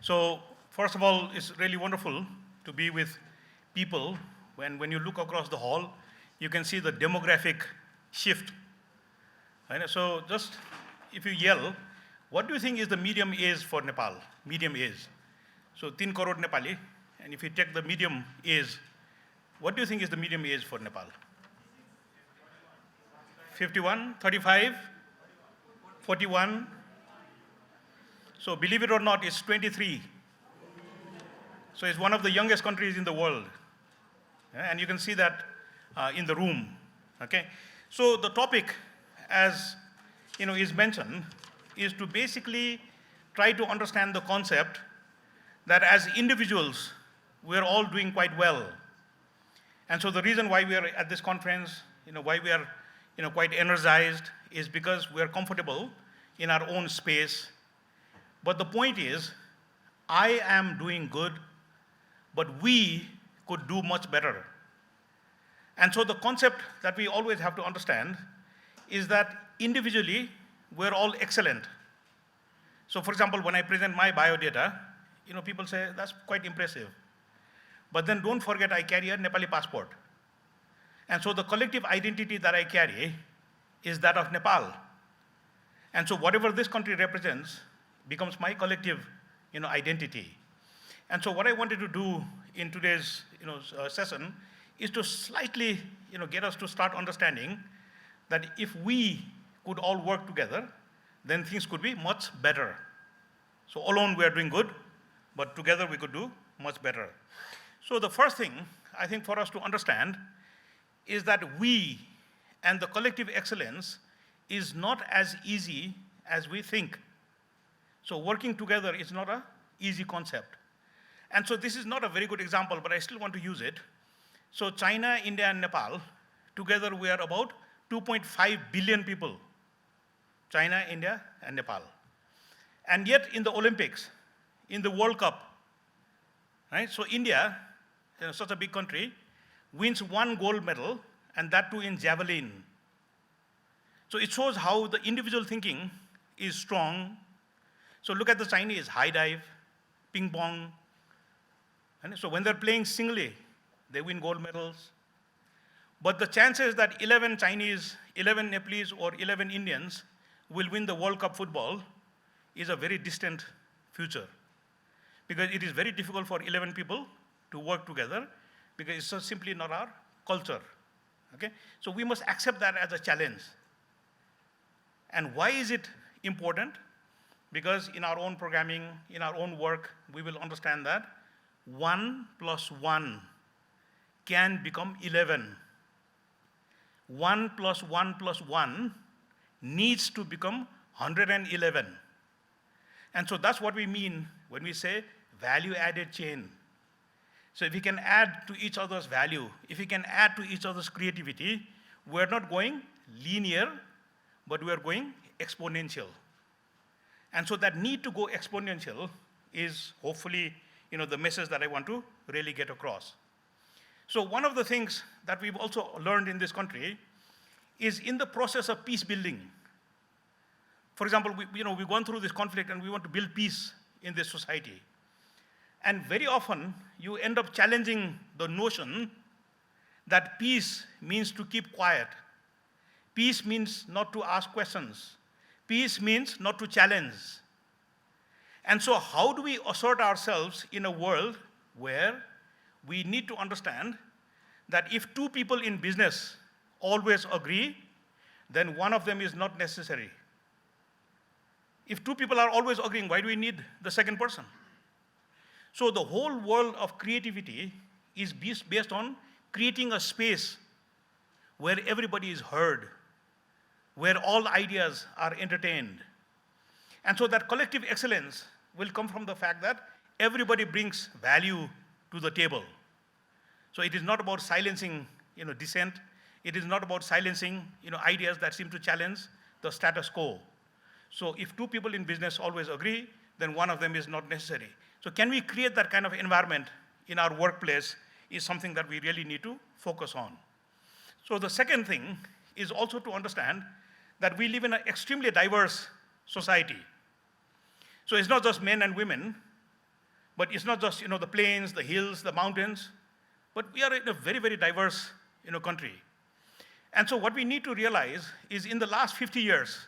So first of all, it's really wonderful to be with people. When you look across the hall, you can see the demographic shift. Right? So just if you yell, what do you think is the medium age for Nepal? Medium age. So 3 crore Nepali, and if you take the medium age, what do you think is the medium age for Nepal? 51, 35, 41. So believe it or not, it's 23. So it's one of the youngest countries in the world. Yeah, and you can see that in the room. Okay? So the topic, as is mentioned, is to basically try to understand the concept that as individuals, we're all doing quite well. And so the reason why we are at this conference, why we are quite energized, is because we are comfortable in our own space. But the point is, I am doing good, but we could do much better. And so the concept that we always have to understand is that individually, we're all excellent. So for example, when I present my biodata, people say, that's quite impressive. But then don't forget, I carry a Nepali passport. And so the collective identity that I carry is that of Nepal. And so whatever this country represents becomes my collective identity. And so what I wanted to do in today's session is to slightly get us to start understanding that if we could all work together, then things could be much better. So alone we are doing good, but together we could do much better. So the first thing, I think, for us to understand is that we and the collective excellence is not as easy as we think. So working together is not an easy concept. And so this is not a very good example, but I still want to use it. So China, India, and Nepal, together we are about 2.5 billion people. China, India, and Nepal. And yet in the Olympics, in the World Cup, right? So India, such a big country, wins 1 gold medal, and that too in javelin. So it shows how the individual thinking is strong. So look at the Chinese, high dive, ping pong. And so when they're playing singly, they win gold medals. But the chances that 11 Chinese, 11 Nepalese, or 11 Indians will win the World Cup football is a very distant future. Because it is very difficult for 11 people to work together, because it's just simply not our culture. Okay? So we must accept that as a challenge. And why is it important? Because in our own programming, in our own work, we will understand that 1 plus 1 can become 11. 1 plus 1 plus 1 needs to become 111. And so that's what we mean when we say value-added chain. So if we can add to each other's value, if we can add to each other's creativity, we're not going linear, but we're going exponential. And so that need to go exponential is hopefully the message that I want to really get across. So one of the things that we've also learned in this country is in the process of peace building. For example, we've gone through this conflict and we want to build peace in this society. And very often, you end up challenging the notion that peace means to keep quiet. Peace means not to ask questions. Peace means not to challenge. And so how do we assert ourselves in a world where we need to understand that if 2 people in business always agree, then one of them is not necessary. If 2 people are always agreeing, why do we need the second person? So the whole world of creativity is based on creating a space where everybody is heard, where all ideas are entertained. And so that collective excellence will come from the fact that everybody brings value to the table. So it is not about silencing dissent. It is not about silencing ideas that seem to challenge the status quo. So if 2 people in business always agree, then one of them is not necessary. So can we create that kind of environment in our workplace is something that we really need to focus on. So the second thing is also to understand that we live in an extremely diverse society. So it's not just men and women. But it's not just the plains, the hills, the mountains, but we are in a very, very diverse country. And so what we need to realize is in the last 50 years,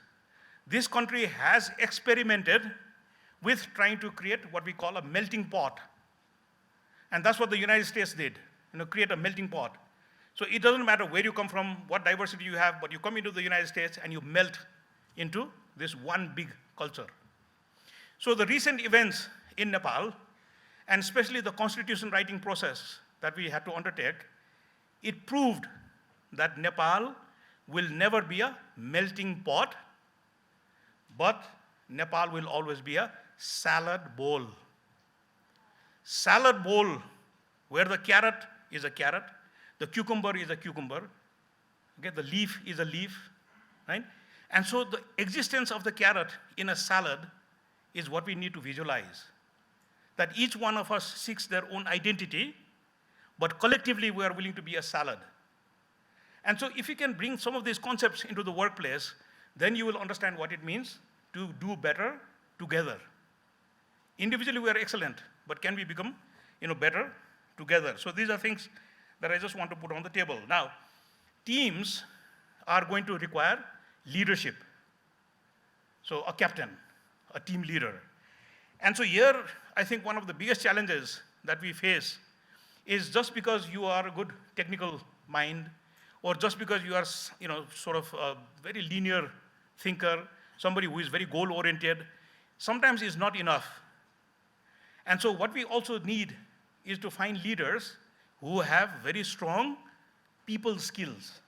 this country has experimented with trying to create what we call a melting pot. And that's what the United States did, create a melting pot. So it doesn't matter where you come from, what diversity you have, but you come into the United States and you melt into this one big culture. So the recent events in Nepal, and especially the constitution writing process that we had to undertake, it proved that Nepal will never be a melting pot, but Nepal will always be a salad bowl. Salad bowl where the carrot is a carrot, the cucumber is a cucumber, okay, the leaf is a leaf, right? And so the existence of the carrot in a salad is what we need to visualize. That each one of us seeks their own identity, but collectively we are willing to be a salad. And so if you can bring some of these concepts into the workplace, then you will understand what it means to do better together. Individually we are excellent, but can we become better together? So these are things that I just want to put on the table. Now, teams are going to require leadership. So a captain, a team leader. And so here, I think one of the biggest challenges that we face is just because you are a good technical mind, or just because you are sort of a very linear thinker, somebody who is very goal-oriented, sometimes is not enough. And so what we also need is to find leaders who have very strong people skills,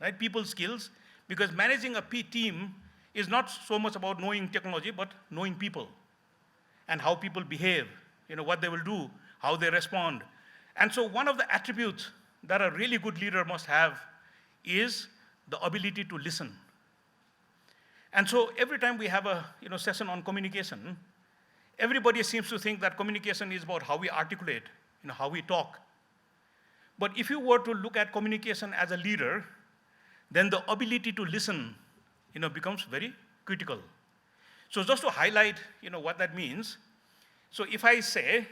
right? People skills, because managing a team is not so much about knowing technology, but knowing people and how people behave, what they will do, how they respond. And so one of the attributes that a really good leader must have is the ability to listen. And so every time we have a session on communication, everybody seems to think that communication is about how we articulate, how we talk. But if you were to look at communication as a leader, then the ability to listen becomes very critical. So just to highlight what that means, so if I say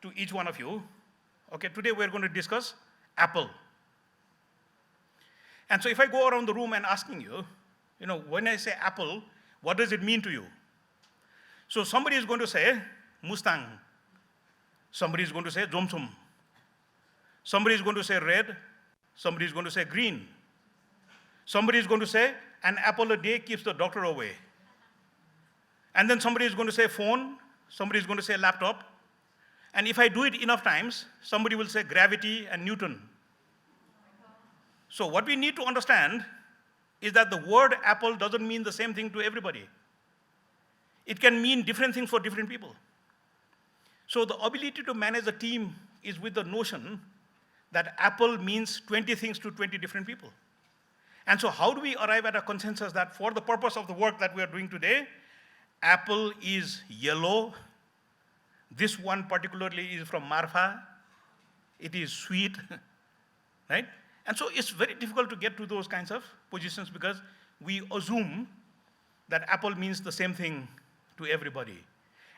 to each one of you, okay, today we're going to discuss Apple. And so if I go around the room and asking you, when I say Apple, what does it mean to you? So somebody is going to say Mustang. Somebody is going to say Zomsum. Somebody is going to say red. Somebody is going to say green. Somebody is going to say an apple a day keeps the doctor away. And then somebody is going to say phone. Somebody is going to say laptop. And if I do it enough times, somebody will say gravity and Newton. So what we need to understand is that the word apple doesn't mean the same thing to everybody. It can mean different things for different people. So the ability to manage a team is with the notion that apple means 20 things to 20 different people. And so how do we arrive at a consensus that for the purpose of the work that we are doing today, apple is yellow. This one particularly is from Marfa. It is sweet, right? And so it's very difficult to get to those kinds of positions because we assume that apple means the same thing to everybody.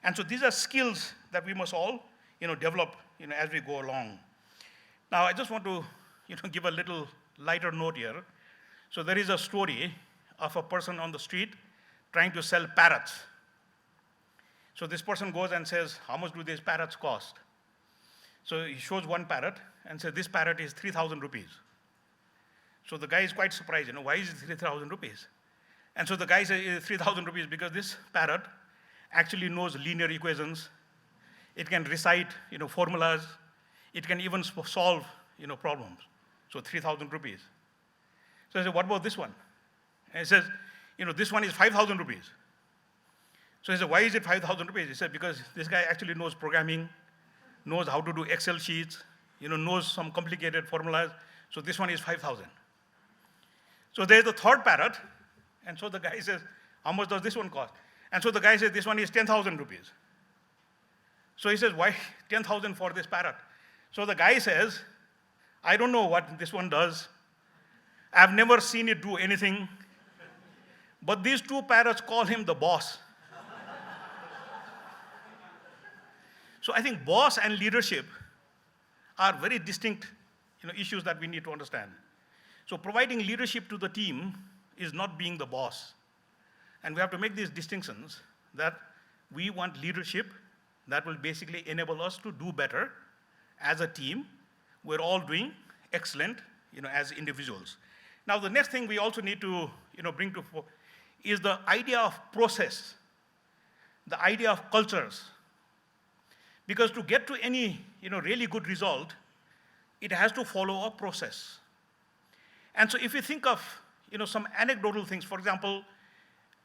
And so these are skills that we must all develop as we go along. Now, I just want to give a little lighter note here. So there is a story of a person on the street trying to sell parrots. So this person goes and says, how much do these parrots cost? So he shows one parrot and says, this parrot is 3,000 rupees. So the guy is quite surprised, why is it 3,000 rupees? And so the guy says, it's 3,000 rupees because this parrot actually knows linear equations. It can recite, formulas. It can even solve, problems. So 3,000 rupees. So I said, what about this one? And he says, this one is 5,000 rupees. So he said, why is it 5,000 rupees? He said, because this guy actually knows programming, knows how to do Excel sheets, knows some complicated formulas. So this one is 5,000. So there's the third parrot. And so the guy says, how much does this one cost? And so the guy says, this one is 10,000 rupees. So he says, why 10,000 for this parrot? So the guy says, I don't know what this one does. I've never seen it do anything. But these two parrots call him the boss. So I think boss and leadership are very distinct issues that we need to understand. So providing leadership to the team is not being the boss. And we have to make these distinctions that we want leadership that will basically enable us to do better as a team. We're all doing excellent as individuals. Now the next thing we also need to bring to is the idea of process, the idea of cultures. Because to get to any really good result, it has to follow a process. And so if you think of some anecdotal things, for example,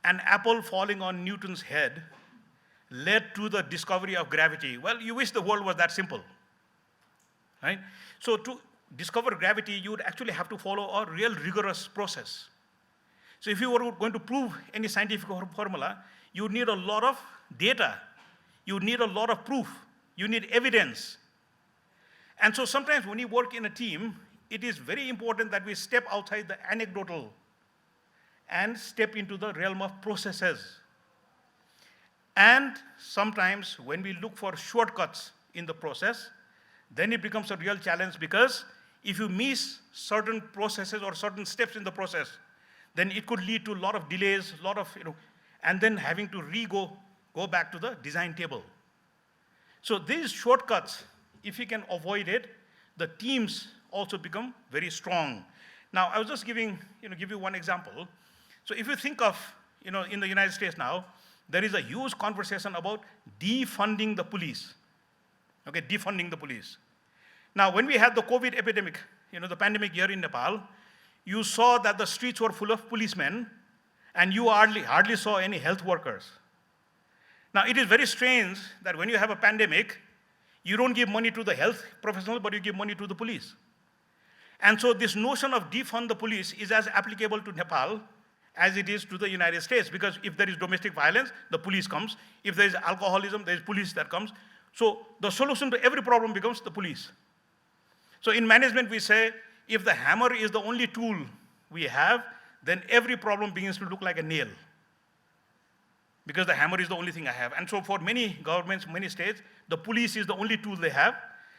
an apple falling on Newton's head led to the discovery of gravity. Well, you wish the world was that simple, right? So to discover gravity, you would actually have to follow a real rigorous process. So if you were going to prove any scientific formula, you would need a lot of data. You would need a lot of proof. You need evidence. And so sometimes when you work in a team, it is very important that we step outside the anecdotal and step into the realm of processes. And sometimes when we look for shortcuts in the process, then it becomes a real challenge, because if you miss certain processes or certain steps in the process, then it could lead to a lot of delays, and then having to go back to the design table. So these shortcuts, if you can avoid it, the teams also become very strong. Now, I was just give you one example. So if you think of, in the United States now, there is a huge conversation about defunding the police. Okay, defunding the police. Now, when we had the COVID epidemic, the pandemic here in Nepal, you saw that the streets were full of policemen, and you hardly saw any health workers. Now, it is very strange that when you have a pandemic, you don't give money to the health professional, but you give money to the police. And so this notion of defund the police is as applicable to Nepal as it is to the United States, because if there is domestic violence, the police comes. If there is alcoholism, there is police that comes. So the solution to every problem becomes the police. So in management, we say, if the hammer is the only tool we have, then every problem begins to look like a nail, because the hammer is the only thing I have. And so for many governments, many states, the police is the only tool they have.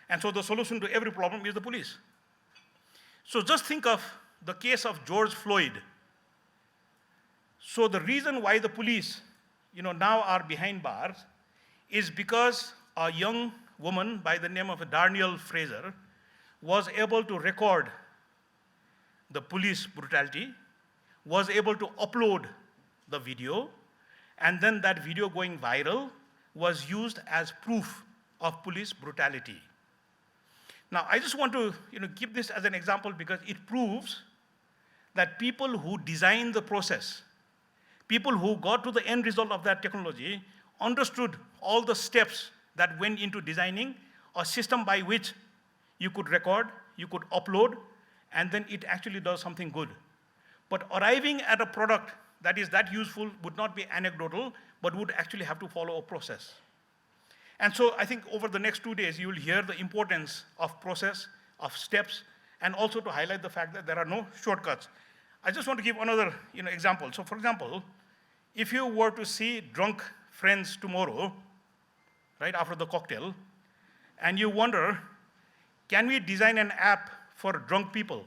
And so the solution to every problem is the police. So just think of the case of George Floyd. So the reason why the police, now are behind bars is because a young woman by the name of Darnell Fraser was able to record the police brutality, was able to upload the video, and then that video going viral was used as proof of police brutality. Now, I just want to give this as an example, because it proves that people who design the process, people who got to the end result of that technology, understood all the steps that went into designing a system by which you could record, you could upload, and then it actually does something good. But arriving at a product that is that useful would not be anecdotal, but would actually have to follow a process. And so I think over the next 2 days, you will hear the importance of process, of steps, and also to highlight the fact that there are no shortcuts. I just want to give another example. So for example, if you were to see drunk friends tomorrow, right after the cocktail, and you wonder, can we design an app for drunk people?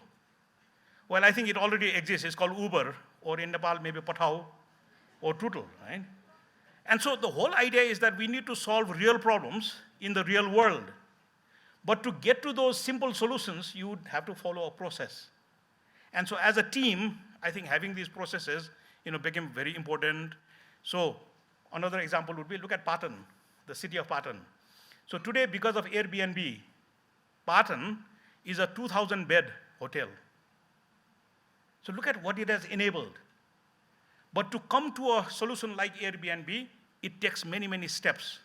Well, I think it already exists. It's called Uber, or in Nepal, maybe Pathao or Tutul, right? And so the whole idea is that we need to solve real problems in the real world. But to get to those simple solutions, you would have to follow a process. And so as a team, I think having these processes became very important. So another example would be, look at Patan, the city of Patan. So today, because of Airbnb, Patan is a 2,000-bed hotel. So look at what it has enabled. But to come to a solution like Airbnb, it takes many, many steps.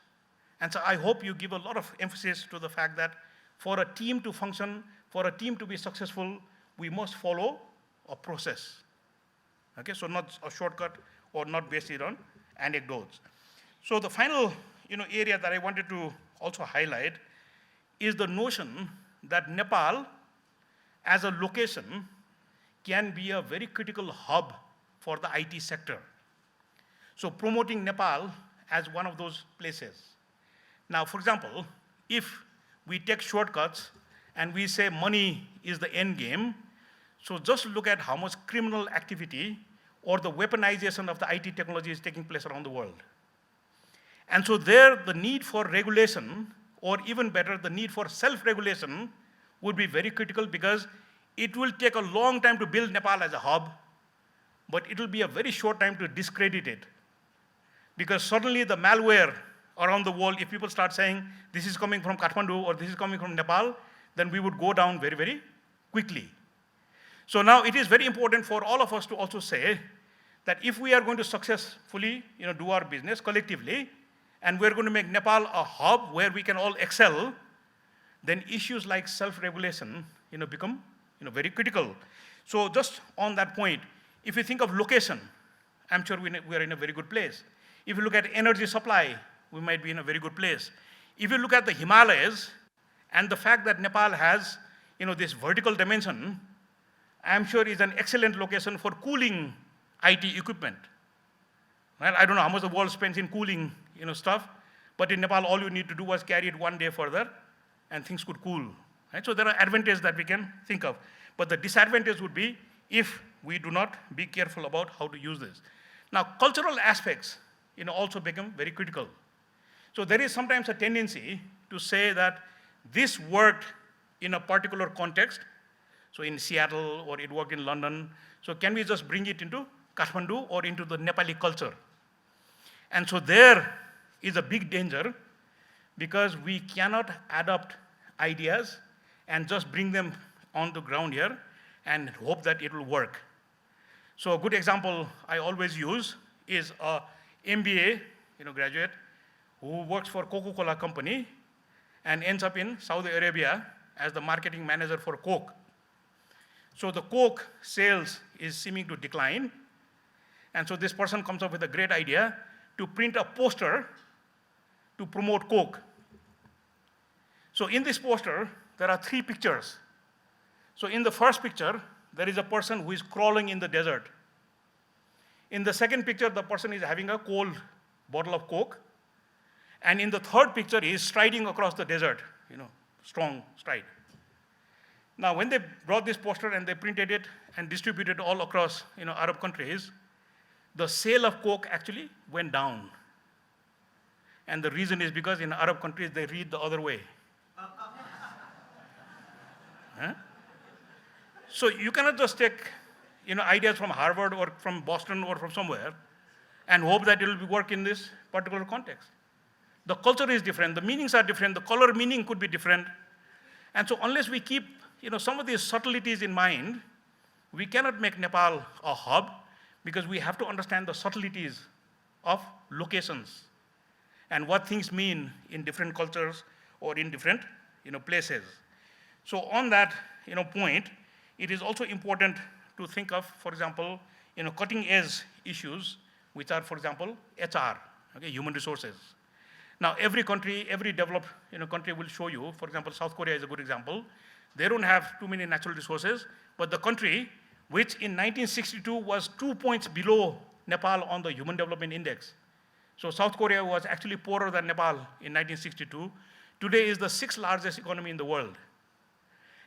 And so I hope you give a lot of emphasis to the fact that for a team to function, for a team to be successful, we must follow a process. Okay, so not a shortcut or not based on anecdotes. So the final area that I wanted to also highlight is the notion that Nepal, as a location, can be a very critical hub for the IT sector. So promoting Nepal as one of those places. Now, for example, if we take shortcuts and we say money is the end game, so just look at how much criminal activity or the weaponization of the IT technology is taking place around the world. And so there, the need for regulation, or even better, the need for self-regulation would be very critical, because it will take a long time to build Nepal as a hub, but it will be a very short time to discredit it. Because suddenly the malware around the world, if people start saying, this is coming from Kathmandu or this is coming from Nepal, then we would go down very, very quickly. So now it is very important for all of us to also say that if we are going to successfully do our business collectively, and we're going to make Nepal a hub where we can all excel, then issues like self-regulation become very critical. So just on that point, if you think of location, I'm sure we are in a very good place. If you look at energy supply, we might be in a very good place. If you look at the Himalayas and the fact that Nepal has this vertical dimension, I'm sure is an excellent location for cooling IT equipment. Well, I don't know how much the world spends in cooling stuff, but in Nepal, all you need to do was carry it one day further, and things could cool. Right? So there are advantages that we can think of. But the disadvantage would be if we do not be careful about how to use this. Now, cultural aspects also become very critical. So there is sometimes a tendency to say that this worked in a particular context, so in Seattle, or it worked in London, so can we just bring it into Kathmandu or into the Nepali culture? And so there is a big danger, because we cannot adopt ideas and just bring them on the ground here and hope that it will work. So a good example I always use is a MBA graduate who works for Coca-Cola company and ends up in Saudi Arabia as the marketing manager for Coke. So the Coke sales is seeming to decline, and so this person comes up with a great idea to print a poster to promote Coke. So in this poster, there are 3 pictures. So in the first picture, there is a person who is crawling in the desert. In the second picture, the person is having a cold bottle of Coke. And in the third picture, he is striding across the desert, strong stride. Now, when they brought this poster and they printed it and distributed all across Arab countries, the sale of Coke actually went down. And the reason is because in Arab countries, they read the other way. Huh? So you cannot just take ideas from Harvard or from Boston or from somewhere and hope that it will work in this particular context. The culture is different, the meanings are different, the color meaning could be different. And so unless we keep some of these subtleties in mind, we cannot make Nepal a hub, because we have to understand the subtleties of locations and what things mean in different cultures or in different places. So on that point, it is also important to think of, for example, cutting edge issues, which are, for example, HR, okay, human resources. Now, every country, every developed country will show you, for example, South Korea is a good example. They don't have too many natural resources, but the country, which in 1962 was 2 points below Nepal on the Human Development Index. So South Korea was actually poorer than Nepal in 1962. Today is the 6th largest economy in the world.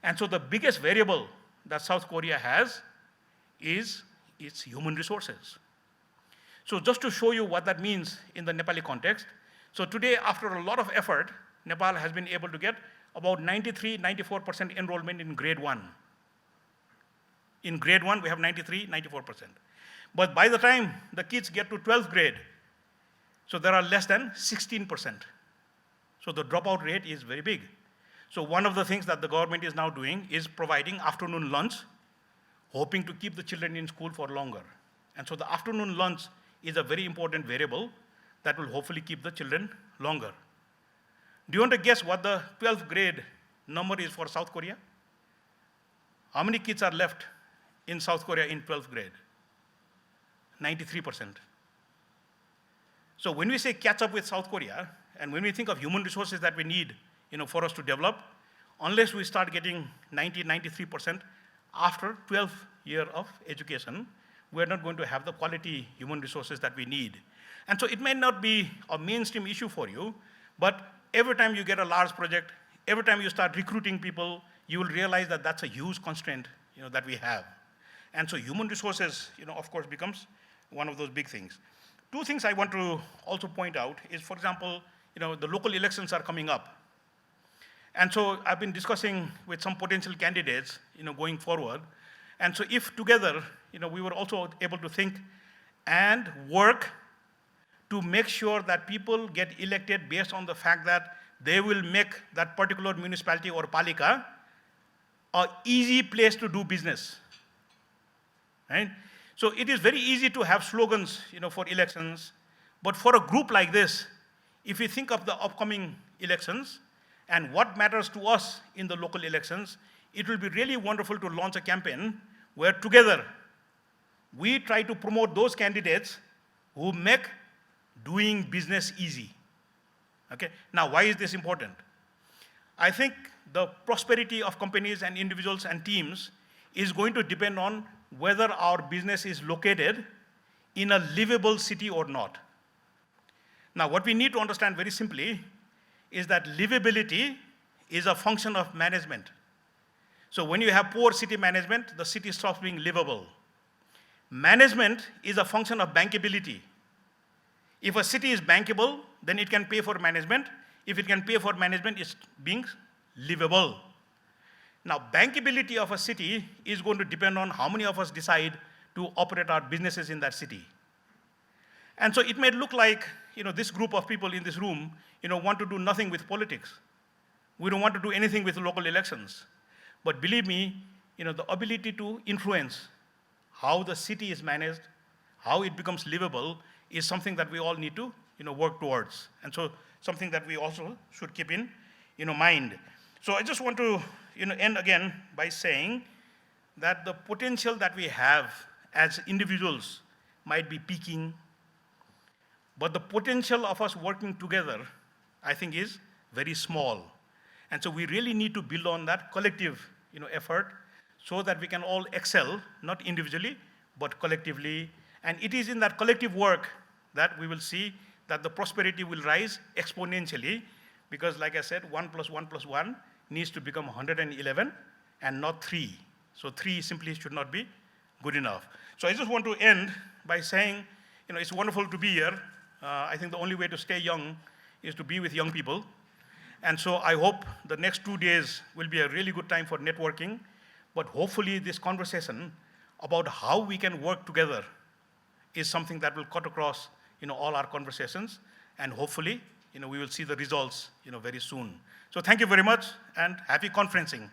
And so the biggest variable that South Korea has is its human resources. So just to show you what that means in the Nepali context, so today, after a lot of effort, Nepal has been able to get about 93, 94% enrollment in grade 1. In grade 1, we have 93, 94%. But by the time the kids get to 12th grade, so there are less than 16%. So the dropout rate is very big. So one of the things that the government is now doing is providing afternoon lunch, hoping to keep the children in school for longer. And so the afternoon lunch is a very important variable that will hopefully keep the children longer. Do you want to guess what the 12th grade number is for South Korea? How many kids are left in South Korea in 12th grade? 93%. So when we say catch up with South Korea, and when we think of human resources that we need for us to develop, unless we start getting 90, 93% after 12th year of education, we're not going to have the quality human resources that we need. And so it may not be a mainstream issue for you, but every time you get a large project, every time you start recruiting people, you will realize that that's a huge constraint, that we have. And so human resources, of course, becomes one of those big things. Two things I want to also point out is, for example, the local elections are coming up. And so I've been discussing with some potential candidates, going forward. And so if together, we were also able to think and work to make sure that people get elected based on the fact that they will make that particular municipality or palika an easy place to do business, right? So it is very easy to have slogans, for elections, but for a group like this, if we think of the upcoming elections and what matters to us in the local elections, it will be really wonderful to launch a campaign where together we try to promote those candidates who make doing business easy. Okay? Now, why is this important? I think the prosperity of companies and individuals and teams is going to depend on whether our business is located in a livable city or not. Now, what we need to understand very simply is that livability is a function of management. So when you have poor city management, the city stops being livable. Management is a function of bankability. If a city is bankable, then it can pay for management. If it can pay for management, it's being livable. Now, bankability of a city is going to depend on how many of us decide to operate our businesses in that city. And so it may look like, this group of people in this room, want to do nothing with politics. We don't want to do anything with local elections. But believe me, the ability to influence how the city is managed, how it becomes livable, is something that we all need to, work towards. And so something that we also should keep in, mind. So I just want to, end again by saying that the potential that we have as individuals might be peaking, but the potential of us working together, I think, is very small. And so we really need to build on that collective, effort so that we can all excel, not individually, but collectively. And it is in that collective work that we will see that the prosperity will rise exponentially, because like I said, 1 + 1 + 1 needs to become 111 and not 3. So 3 simply should not be good enough. So I just want to end by saying, it's wonderful to be here. I think the only way to stay young is to be with young people. And so I hope the next 2 days will be a really good time for networking, but hopefully this conversation about how we can work together is something that will cut across, all our conversations, and hopefully, we will see the results, very soon. So thank you very much, and happy conferencing.